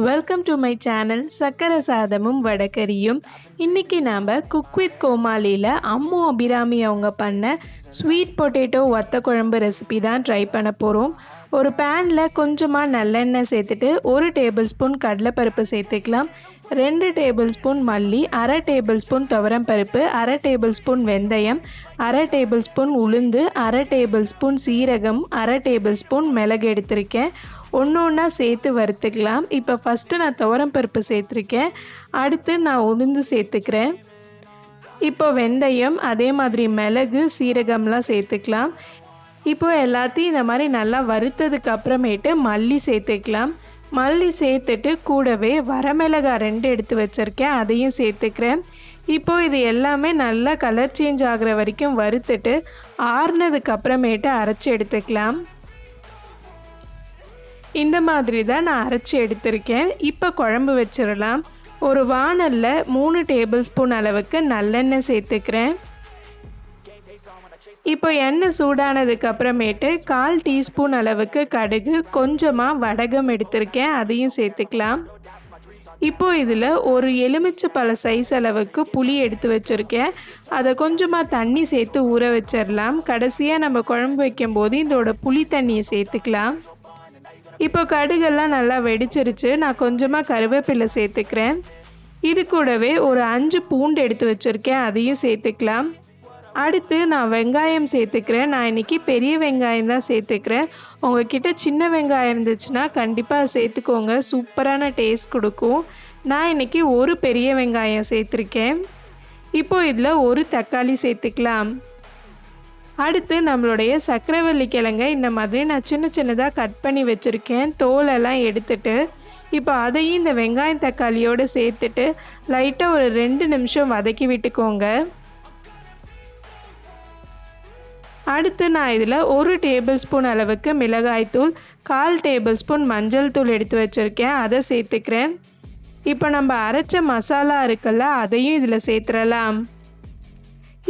Welcome to my channel சக்கரசாதமும் வடகரியும். இன்றைக்கி நாம் குக் வித் கோமாலியில் அம்மு அபிராமி அவங்க பண்ண ஸ்வீட் பொட்டேட்டோ வத்த குழம்பு ரெசிபி தான் ட்ரை பண்ண போகிறோம். ஒரு பேனில் கொஞ்சமாக நல்லெண்ணெய் சேர்த்துட்டு 1 டேபிள் ஸ்பூன் கடலைப்பருப்பு சேர்த்துக்கலாம். 2 டேபிள் ஸ்பூன் மல்லி, 1/2 டேபிள் ஸ்பூன் துவரம் பருப்பு, 1/2 டேபிள் ஸ்பூன் வெந்தயம், 1/2 டேபிள் ஸ்பூன் உளுந்து, 1/2 டேபிள் ஸ்பூன் சீரகம், 1/2 டேபிள் ஸ்பூன் மிளகு எடுத்திருக்கேன். ஒன்றா சேர்த்து வறுத்துக்கலாம். இப்போ ஃபஸ்ட்டு நான் துவரம் பருப்பு சேர்த்துருக்கேன், அடுத்து நான் உளுந்து சேர்த்துக்கிறேன். இப்போ வெந்தயம், அதே மாதிரி மிளகு, சீரகம்லாம் சேர்த்துக்கலாம். இப்போ எல்லாத்தையும் இந்த மாதிரி நல்லா வறுத்ததுக்கு அப்புறமேட்டு மல்லி சேர்த்துக்கலாம். மல்லி சேர்த்துட்டு கூடவே வரமிளகாய் 2 எடுத்து வச்சுருக்கேன், அதையும் சேர்த்துக்கிறேன். இப்போது இது எல்லாமே நல்லா கலர் சேஞ்ச் ஆகிற வரைக்கும் வறுத்துட்டு ஆறுனதுக்கு அப்புறமேட்டு அரைச்சி எடுத்துக்கலாம். இந்த மாதிரி தான் நான் அரைச்சி எடுத்திருக்கேன். இப்போ குழம்பு வச்சிடலாம். ஒரு வாணலில் 3 டேபிள் ஸ்பூன் அளவுக்கு நல்லெண்ணெய் சேர்த்துக்கிறேன். இப்போ எண்ணெய் சூடானதுக்கு அப்புறமேட்டு 1/4 டீஸ்பூன் அளவுக்கு கடுகு, கொஞ்சமாக வடகம் எடுத்திருக்கேன், அதையும் சேர்த்துக்கலாம். இப்போது இதில் ஒரு எலுமிச்சை பழ சைஸ் அளவுக்கு புளி எடுத்து வச்சுருக்கேன், அதை கொஞ்சமாக தண்ணி சேர்த்து ஊற வச்சிடலாம். கடைசியாக நம்ம குழம்பு வைக்கும்போது இதோட புளி தண்ணியை சேர்த்துக்கலாம். இப்போ கடுகெல்லாம் நல்லா வெடிச்சிருச்சு. நான் கொஞ்சமாக கருவேப்பிலை சேர்த்துக்கிறேன். இது கூடவே ஒரு 5 பூண்டு எடுத்து வச்சுருக்கேன், அதையும் சேர்த்துக்கலாம். அடுத்து நான் வெங்காயம் சேர்த்துக்கிறேன். நான் இன்றைக்கி பெரிய வெங்காயம் தான் சேர்த்துக்கிறேன். உங்கள்கிட்ட சின்ன வெங்காயம் இருந்துச்சுன்னா கண்டிப்பாக சேர்த்துக்கோங்க, சூப்பரான டேஸ்ட் கொடுக்கும். நான் இன்றைக்கி ஒரு பெரிய வெங்காயம் சேர்த்துருக்கேன். இப்போது இதில் ஒரு தக்காளி சேர்த்துக்கலாம். அடுத்து நம்மளுடைய சக்கரவள்ளி கிழங்கை இந்த மாதிரி நான் சின்ன சின்னதாக கட் பண்ணி வச்சுருக்கேன், தோலெல்லாம் எடுத்துட்டு இப்போ அதையும் இந்த வெங்காயம் தக்காளியோடு சேர்த்துட்டு லைட்டாக ஒரு 2 நிமிஷம் வதக்கி விட்டுக்கோங்க. அடுத்து நான் இதில் 1 டேபிள் ஸ்பூன் அளவுக்கு மிளகாய்த்தூள், 1/4 டேபிள் ஸ்பூன் மஞ்சள் தூள் எடுத்து வச்சுருக்கேன், அதை சேர்த்துக்கிறேன். இப்போ நம்ம அரைச்ச மசாலா இருக்குல்ல, அதையும் இதில் சேர்த்துடலாம்.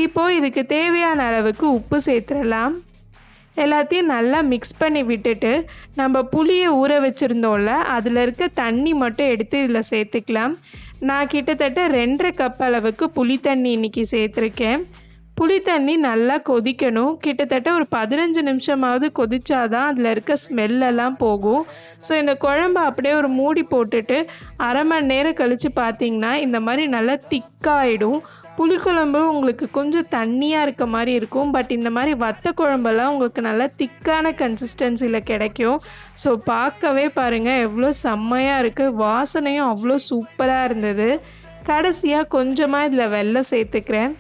இப்போது இதுக்கு தேவையான அளவுக்கு உப்பு சேர்த்துடலாம். எல்லாத்தையும் நல்லா மிக்ஸ் பண்ணி விட்டுட்டு நம்ம புளியை ஊற வச்சுருந்தோம்ல, அதில் இருக்க தண்ணி மட்டும் எடுத்து இதில் சேர்த்துக்கலாம். நான் கிட்டத்தட்ட 2.5 கப் அளவுக்கு புளி தண்ணி இன்றைக்கி சேர்த்துருக்கேன். புளி தண்ணி நல்லா கொதிக்கணும். கிட்டத்தட்ட ஒரு 15 நிமிஷமாவது கொதிச்சாதான் அதில் இருக்க ஸ்மெல்லெல்லாம் போகும். ஸோ இந்த குழம்பு அப்படியே ஒரு மூடி போட்டுட்டு 1/2 மணி நேரம் கழித்து பார்த்திங்கன்னா இந்த மாதிரி நல்லா திக்காகிடும். புளிக்குழம்பு உங்களுக்கு கொஞ்சம் தண்ணியாக இருக்க மாதிரி இருக்கும், பட் இந்த மாதிரி வத்த குழம்பெல்லாம் உங்களுக்கு நல்லா திக்கான கன்சிஸ்டன்சியில் கிடைக்கும். ஸோ பார்க்கவே பாருங்கள் எவ்வளோ செம்மையாக இருக்குது, வாசனையும் அவ்வளோ சூப்பராக இருந்தது. கடைசியாக கொஞ்சமாக இதில் வெல்லம் சேர்த்துக்கிறேன்.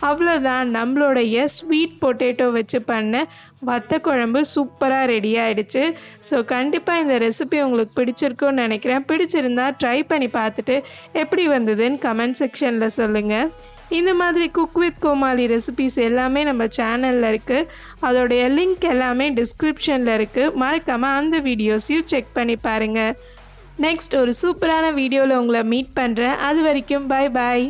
அவ்வளோதான், நம்மளுடைய ஸ்வீட் பொட்டேட்டோ வச்சு பண்ண வத்த குழம்பு சூப்பராக ரெடி ஆகிடுச்சு. ஸோ கண்டிப்பாக இந்த ரெசிபி உங்களுக்கு பிடிச்சிருக்குன்னு நினைக்கிறேன். பிடிச்சிருந்தா ட்ரை பண்ணி பார்த்துட்டு எப்படி வந்ததுன்னு கமெண்ட் செக்ஷனில் சொல்லுங்கள். இந்த மாதிரி குக் வித் கோமாளி ரெசிபிஸ் எல்லாமே நம்ம சேனலில் இருக்குது, அதோடைய லிங்க் எல்லாமே டிஸ்கிரிப்ஷனில் இருக்குது. மறக்காமல் அந்த வீடியோஸையும் செக் பண்ணி பாருங்கள். நெக்ஸ்ட் ஒரு சூப்பரான வீடியோவில் உங்களை மீட் பண்ணுறேன். அது வரைக்கும் பாய் பாய்.